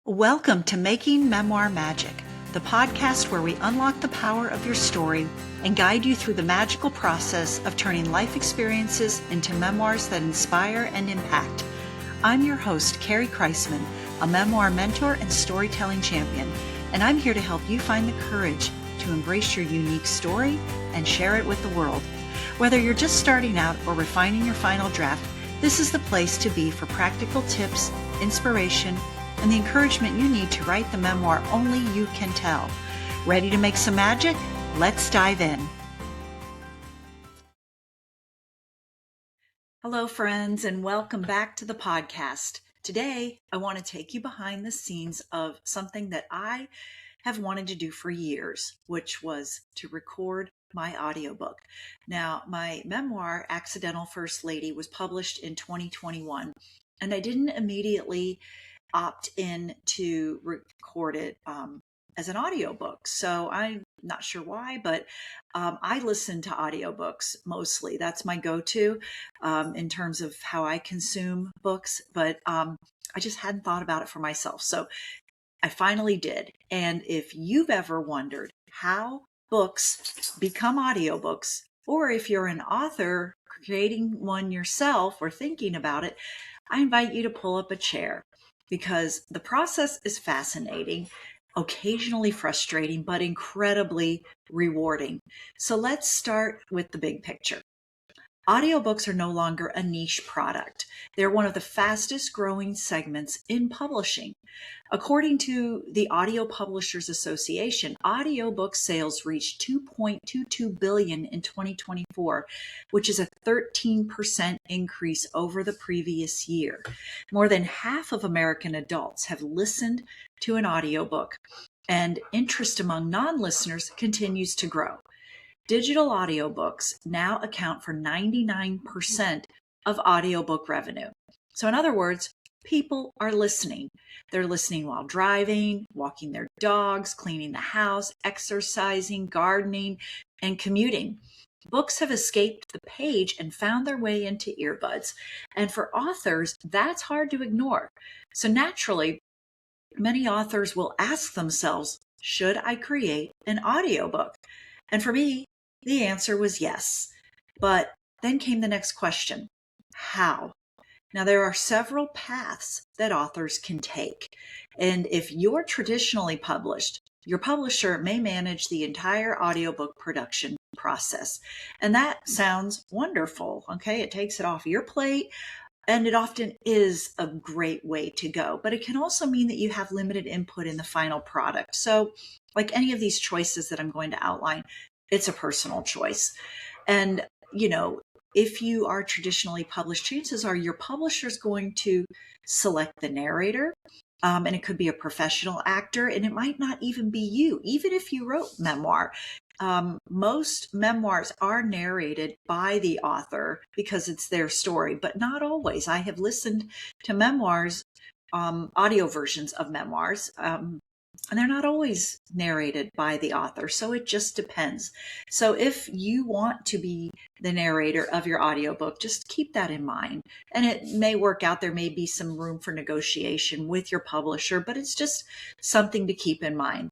Welcome to Making Memoir Magic, the podcast where we unlock the power of your story and guide you through the magical process of turning life experiences into memoirs that inspire and impact. I'm your host, Carrie Kreisman, a memoir mentor and storytelling champion, and I'm here to help you find the courage to embrace your unique story and share it with the world. Whether you're just starting out or refining your final draft, this is the place to be for practical tips, inspiration, and the encouragement you need to write the memoir only you can tell. Ready to make some magic? Let's dive in. Hello, friends, and welcome back to the podcast. Today, I want to take you behind the scenes of something that I have wanted to do for years, which was to record my audiobook. Now, my memoir, Accidental First Lady, was published in 2021, and I didn't immediately opt in to record it as an audiobook. So I'm not sure why, but I listen to audiobooks mostly. That's my go-to in terms of how I consume books, but I just hadn't thought about it for myself. So I finally did. And if you've ever wondered how books become audiobooks, or if you're an author creating one yourself or thinking about it, I invite you to pull up a chair, because the process is fascinating, occasionally frustrating, but incredibly rewarding. So let's start with the big picture. Audiobooks are no longer a niche product. They're one of the fastest growing segments in publishing. According to the Audio Publishers Association, audiobook sales reached $2.22 billion in 2024, which is a 13% increase over the previous year. More than half of American adults have listened to an audiobook, and interest among non-listeners continues to grow. Digital audiobooks now account for 99% of audiobook revenue. So in other words, people are listening. They're listening while driving, walking their dogs, cleaning the house, exercising, gardening, and commuting. Books have escaped the page and found their way into earbuds. And for authors, that's hard to ignore. So naturally, many authors will ask themselves, should I create an audiobook? And for me, the answer was yes. But then came the next question: how? Now, there are several paths that authors can take. And if you're traditionally published, your publisher may manage the entire audiobook production process. And that sounds wonderful. Okay, it takes it off your plate. And it often is a great way to go. But it can also mean that you have limited input in the final product. So, like any of these choices that I'm going to outline, it's a personal choice. And, if you are traditionally published, chances are your publisher is going to select the narrator. And it could be a professional actor, and it might not even be you, even if you wrote memoir. Most memoirs are narrated by the author because it's their story, but not always. I have listened to memoirs, audio versions of memoirs, and they're not always narrated by the author. So it just depends. So if you want to be the narrator of your audiobook, just keep that in mind. And it may work out. There may be some room for negotiation with your publisher, but it's just something to keep in mind.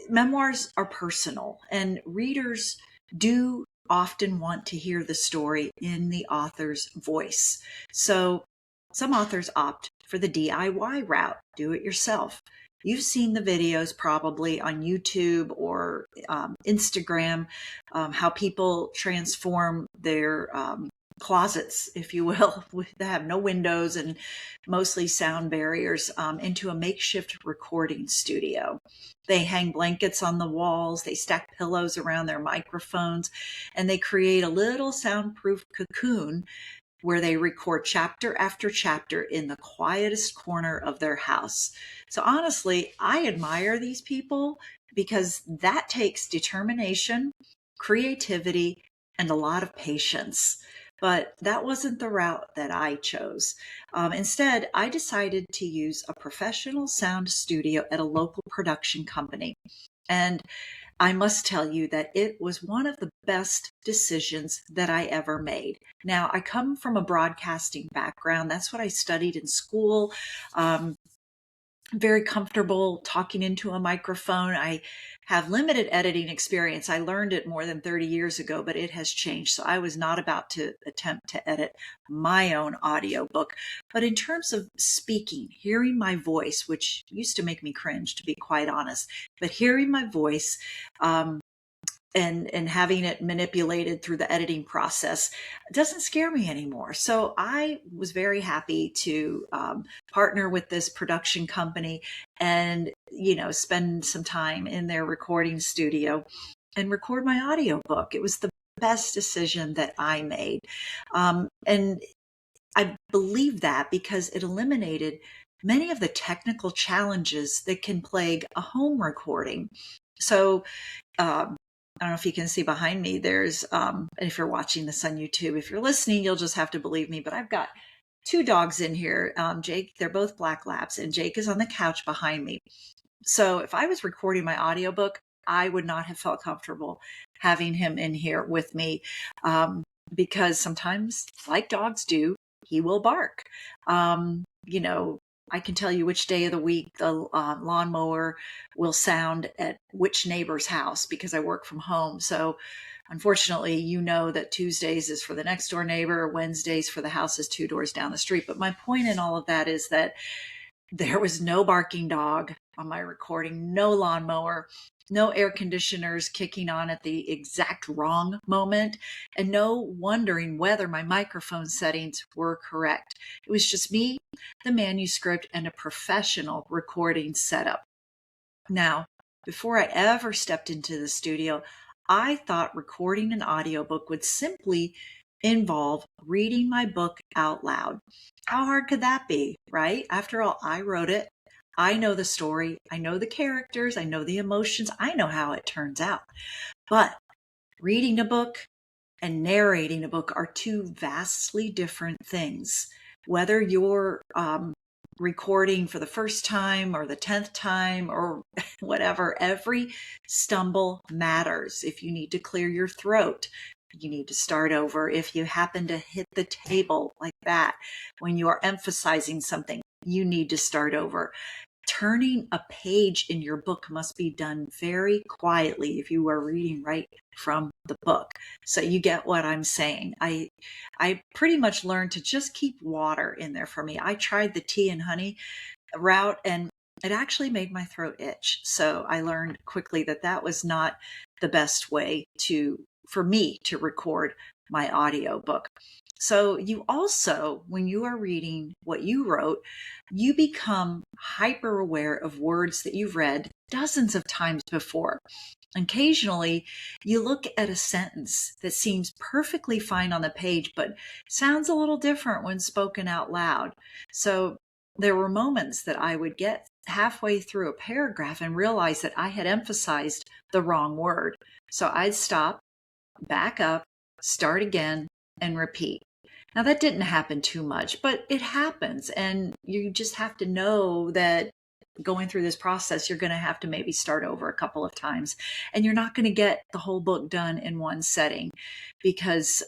Memoirs are personal, and readers do often want to hear the story in the author's voice. So some authors opt for the DIY route, do it yourself. You've seen the videos probably on YouTube or Instagram, how people transform their closets, if you will, that have no windows and mostly sound barriers, into a makeshift recording studio. They hang blankets on the walls, they stack pillows around their microphones, and they create a little soundproof cocoon where they record chapter after chapter in the quietest corner of their house. So honestly, I admire these people because that takes determination, creativity, and a lot of patience. But that wasn't the route that I chose. Instead, I decided to use a professional sound studio at a local production company. And I must tell you that it was one of the best decisions that I ever made. Now, I come from a broadcasting background. That's what I studied in school. Um, very comfortable talking into a microphone. I have limited editing experience. I learned it more than 30 years ago, but it has changed. So I was not about to attempt to edit my own audiobook. But in terms of speaking, hearing my voice, which used to make me cringe, to be quite honest, but hearing my voice, and having it manipulated through the editing process doesn't scare me anymore. So I was very happy to partner with this production company and, spend some time in their recording studio and record my audiobook. It was the best decision that I made. And I believe that because it eliminated many of the technical challenges that can plague a home recording. So, I don't know if you can see behind me, there's, and if you're watching this on YouTube, if you're listening, you'll just have to believe me, but I've got two dogs in here. Jake, they're both black labs, and Jake is on the couch behind me. So if I was recording my audiobook, I would not have felt comfortable having him in here with me, because sometimes, like dogs do, he will bark. You know, I can tell you which day of the week the lawnmower will sound at which neighbor's house because I work from home. So unfortunately, that Tuesdays is for the next door neighbor, Wednesdays for the houses two doors down the street. But my point in all of that is that there was no barking dog on my recording, no lawnmower, no air conditioners kicking on at the exact wrong moment, and no wondering whether my microphone settings were correct. It was just me, the manuscript, and a professional recording setup. Now, before I ever stepped into the studio, I thought recording an audiobook would simply involve reading my book out loud. How hard could that be, right? After all, I wrote it. I know the story. I know the characters. I know the emotions. I know how it turns out. But reading a book and narrating a book are two vastly different things. Whether you're recording for the first time or the 10th time or whatever, every stumble matters. If you need to clear your throat, you need to start over. If you happen to hit the table like that when you are emphasizing something, you need to start over. Turning a page in your book must be done very quietly if you are reading right from the book. So you get what I'm saying. I pretty much learned to just keep water in there for me. I tried the tea and honey route and it actually made my throat itch. So I learned quickly that that was not the best way for me to record my audiobook. So you also, when you are reading what you wrote, you become hyper aware of words that you've read dozens of times before. Occasionally, you look at a sentence that seems perfectly fine on the page, but sounds a little different when spoken out loud. So there were moments that I would get halfway through a paragraph and realize that I had emphasized the wrong word. So I'd stop, back up, start again, and repeat. Now, that didn't happen too much, but it happens. And you just have to know that going through this process, you're going to have to maybe start over a couple of times. And you're not going to get the whole book done in one setting because,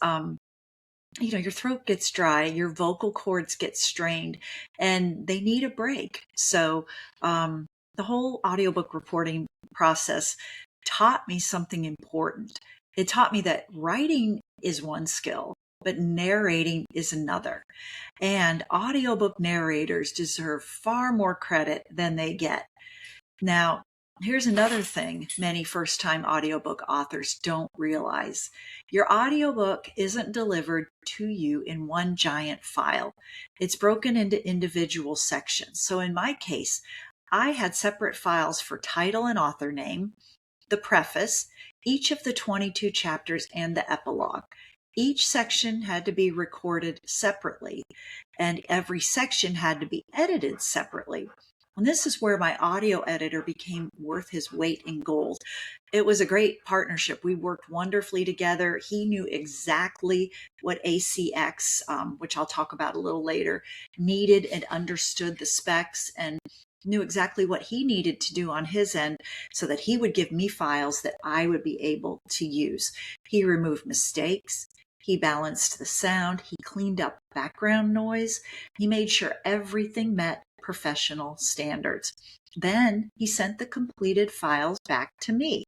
your throat gets dry, your vocal cords get strained, and they need a break. So, the whole audiobook reporting process taught me something important. It taught me that writing is one skill, but narrating is another. And audiobook narrators deserve far more credit than they get. Now, here's another thing many first-time audiobook authors don't realize. Your audiobook isn't delivered to you in one giant file. It's broken into individual sections. So in my case, I had separate files for title and author name, the preface, each of the 22 chapters, and the epilogue. Each section had to be recorded separately, and every section had to be edited separately. And this is where my audio editor became worth his weight in gold. It was a great partnership. We worked wonderfully together. He knew exactly what ACX, which I'll talk about a little later, needed and understood the specs. And knew exactly what he needed to do on his end so that he would give me files that I would be able to use. He removed mistakes. He balanced the sound. He cleaned up background noise. He made sure everything met professional standards. Then he sent the completed files back to me,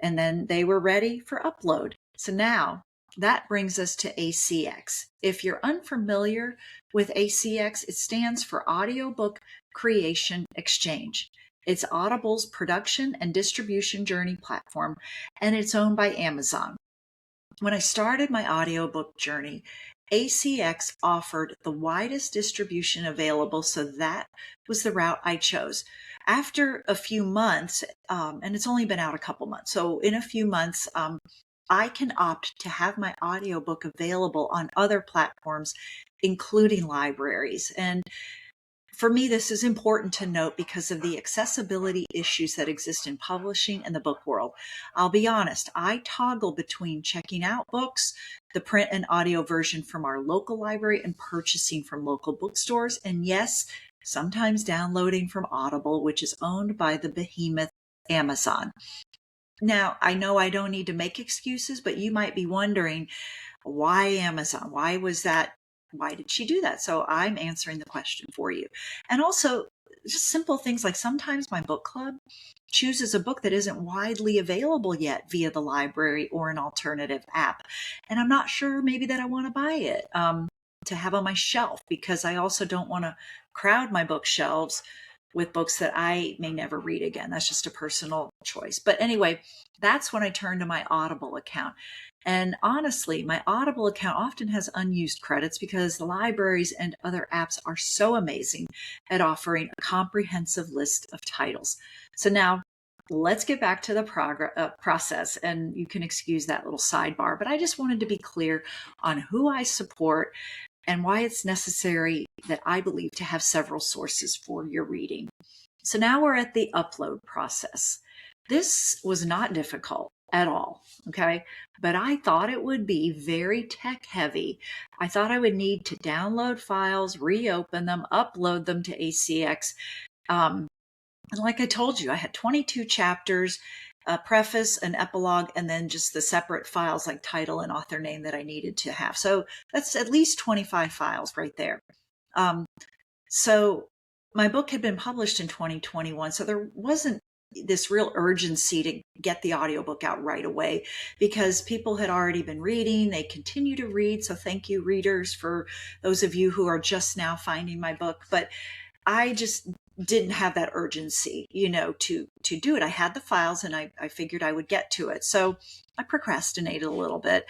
and then they were ready for upload. So now that brings us to ACX. If you're unfamiliar with ACX, it stands for Audiobook Creation Exchange. It's Audible's production and distribution journey platform, and it's owned by Amazon. When I started my audiobook journey, ACX offered the widest distribution available, so that was the route I chose. After a few months, and it's only been out a couple months, so in a few months, I can opt to have my audiobook available on other platforms, including libraries. And for me, this is important to note because of the accessibility issues that exist in publishing and the book world. I'll be honest, I toggle between checking out books, the print and audio version from our local library, and purchasing from local bookstores. And yes, sometimes downloading from Audible, which is owned by the behemoth Amazon. Now, I know I don't need to make excuses, but you might be wondering, why Amazon? Why was that? Why did she do that? So I'm answering the question for you. And also, just simple things like sometimes my book club chooses a book that isn't widely available yet via the library or an alternative app. And I'm not sure maybe that I want to buy it to have on my shelf, because I also don't want to crowd my bookshelves with books that I may never read again. That's just a personal choice. But anyway, that's when I turn to my Audible account. And honestly, my Audible account often has unused credits because the libraries and other apps are so amazing at offering a comprehensive list of titles. So now let's get back to the process, and you can excuse that little sidebar, but I just wanted to be clear on who I support and why it's necessary that I believe to have several sources for your reading. So now we're at the upload process. This was not difficult at all, okay? But I thought it would be very tech heavy. I thought I would need to download files, reopen them, upload them to ACX. And like I told you, I had 22 chapters, a preface, an epilogue, and then just the separate files like title and author name that I needed to have. So that's at least 25 files right there. So my book had been published in 2021, so there wasn't this real urgency to get the audiobook out right away because people had already been reading. They continue to read. So thank you, readers, for those of you who are just now finding my book. But I just didn't have that urgency, to do it. I had the files and I figured I would get to it. So I procrastinated a little bit.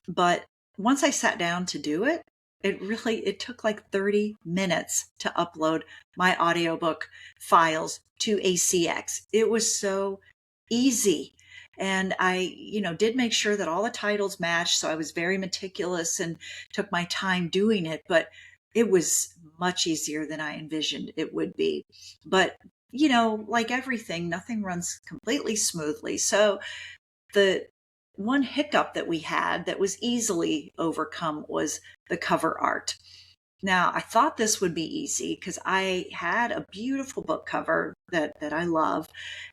But once I sat down to do it, it took like 30 minutes to upload my audiobook files to ACX. It was so easy. And I, did make sure that all the titles matched. So I was very meticulous and took my time doing it, but it was much easier than I envisioned it would be. But, like everything, nothing runs completely smoothly. So the one hiccup that we had that was easily overcome was the cover art. Now, I thought this would be easy because I had a beautiful book cover that I love,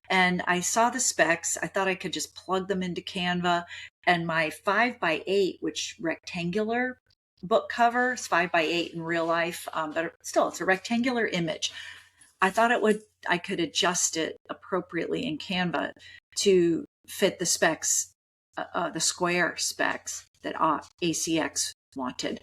and I saw the specs. I thought I could just plug them into Canva, and my 5x8, which rectangular book cover is 5x8 in real life, but still it's a rectangular image. I thought I could adjust it appropriately in Canva to fit the specs, the square specs that ACX wanted.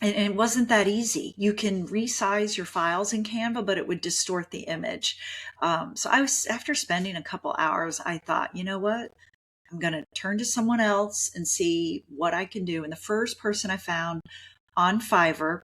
And it wasn't that easy. You can resize your files in Canva, but it would distort the image. So after spending a couple hours, I thought, you know what? I'm going to turn to someone else and see what I can do. And the first person I found on Fiverr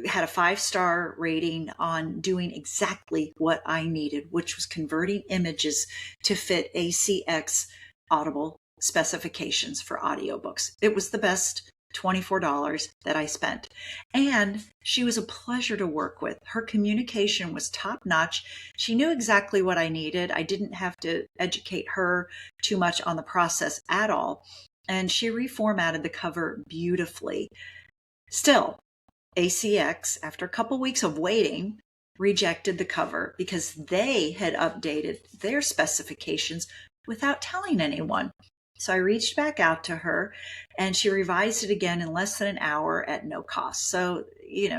had a 5-star rating on doing exactly what I needed, which was converting images to fit ACX Audible specifications for audiobooks. It was the best $24 that I spent. And she was a pleasure to work with. Her communication was top notch. She knew exactly what I needed. I didn't have to educate her too much on the process at all. And she reformatted the cover beautifully. Still, ACX, after a couple weeks of waiting, rejected the cover because they had updated their specifications without telling anyone. So I reached back out to her and she revised it again in less than an hour at no cost. So,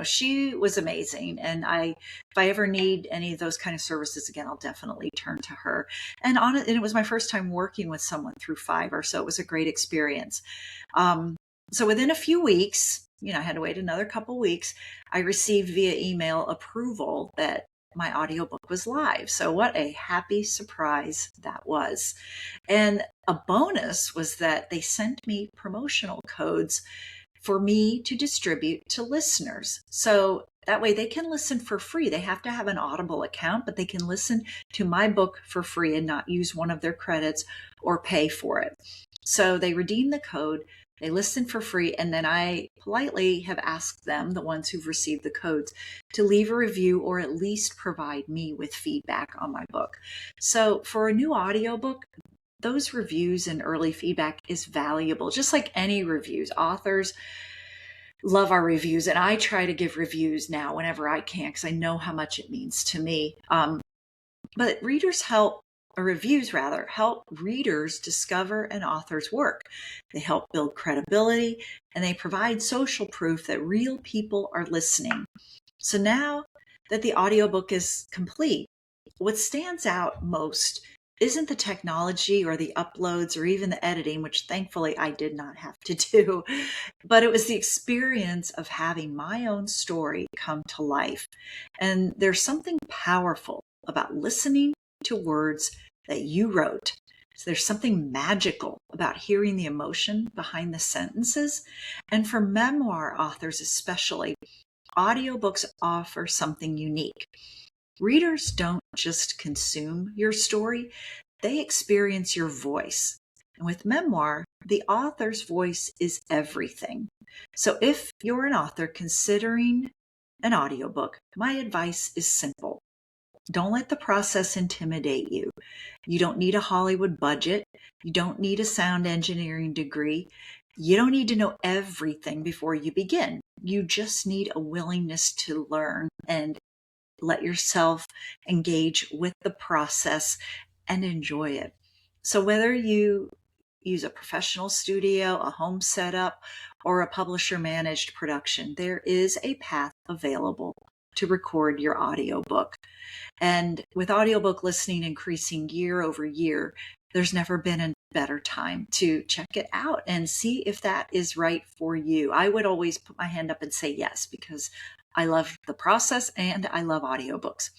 she was amazing. And if I ever need any of those kind of services again, I'll definitely turn to her. And it was my first time working with someone through Fiverr. So it was a great experience. So within a few weeks, I had to wait another couple weeks, I received via email approval that my audiobook was live. So what a happy surprise that was. And a bonus was that they sent me promotional codes for me to distribute to listeners. So that way they can listen for free. They have to have an Audible account, but they can listen to my book for free and not use one of their credits or pay for it. So they redeem the code. They listen for free, and then I politely have asked them, the ones who've received the codes, to leave a review or at least provide me with feedback on my book. So for a new audiobook, those reviews and early feedback is valuable, just like any reviews. Authors love our reviews, and I try to give reviews now whenever I can because I know how much it means to me. But reviews help readers discover an author's work. They help build credibility, and they provide social proof that real people are listening. So now that the audiobook is complete, what stands out most isn't the technology or the uploads or even the editing, which thankfully I did not have to do, but it was the experience of having my own story come to life. And there's something powerful about listening to words that you wrote. So there's something magical about hearing the emotion behind the sentences. And for memoir authors especially, audiobooks offer something unique. Readers don't just consume your story, they experience your voice. And with memoir, the author's voice is everything. So if you're an author considering an audiobook, my advice is simple. Don't let the process intimidate you. You don't need a Hollywood budget. You don't need a sound engineering degree. You don't need to know everything before you begin. You just need a willingness to learn and let yourself engage with the process and enjoy it. So whether you use a professional studio, a home setup, or a publisher-managed production, there is a path available to record your audiobook. And with audiobook listening increasing year over year, there's never been a better time to check it out and see if that is right for you. I would always put my hand up and say yes, because I love the process and I love audiobooks.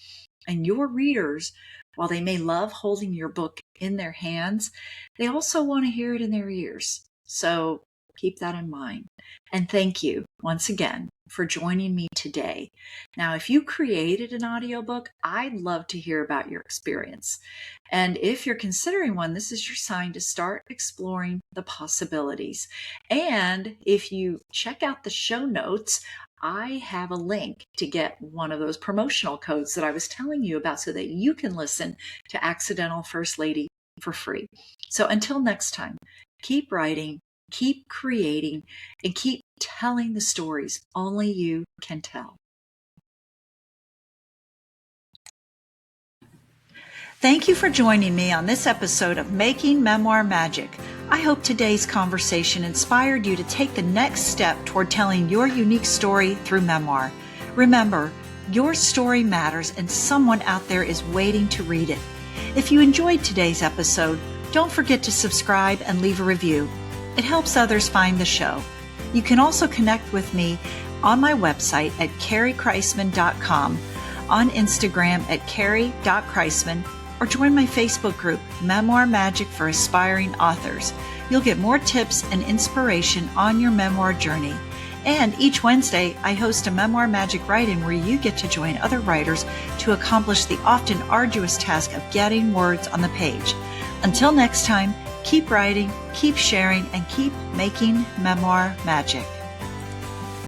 And your readers, while they may love holding your book in their hands, they also want to hear it in their ears. So keep that in mind. And thank you once again for joining me today. Now, if you created an audiobook, I'd love to hear about your experience. And if you're considering one, this is your sign to start exploring the possibilities. And if you check out the show notes, I have a link to get one of those promotional codes that I was telling you about so that you can listen to Accidental First Lady for free. So until next time, keep writing, keep creating, and keep telling the stories only you can tell. Thank you for joining me on this episode of Making Memoir Magic. I hope today's conversation inspired you to take the next step toward telling your unique story through memoir. Remember, your story matters and someone out there is waiting to read it. If you enjoyed today's episode, don't forget to subscribe and leave a review. It helps others find the show. You can also connect with me on my website at carriekreisman.com, on Instagram at carrie.kreisman, or join my Facebook group, Memoir Magic for Aspiring Authors. You'll get more tips and inspiration on your memoir journey. And each Wednesday, I host a Memoir Magic write-in where you get to join other writers to accomplish the often arduous task of getting words on the page. Until next time, keep writing, keep sharing, and keep making memoir magic.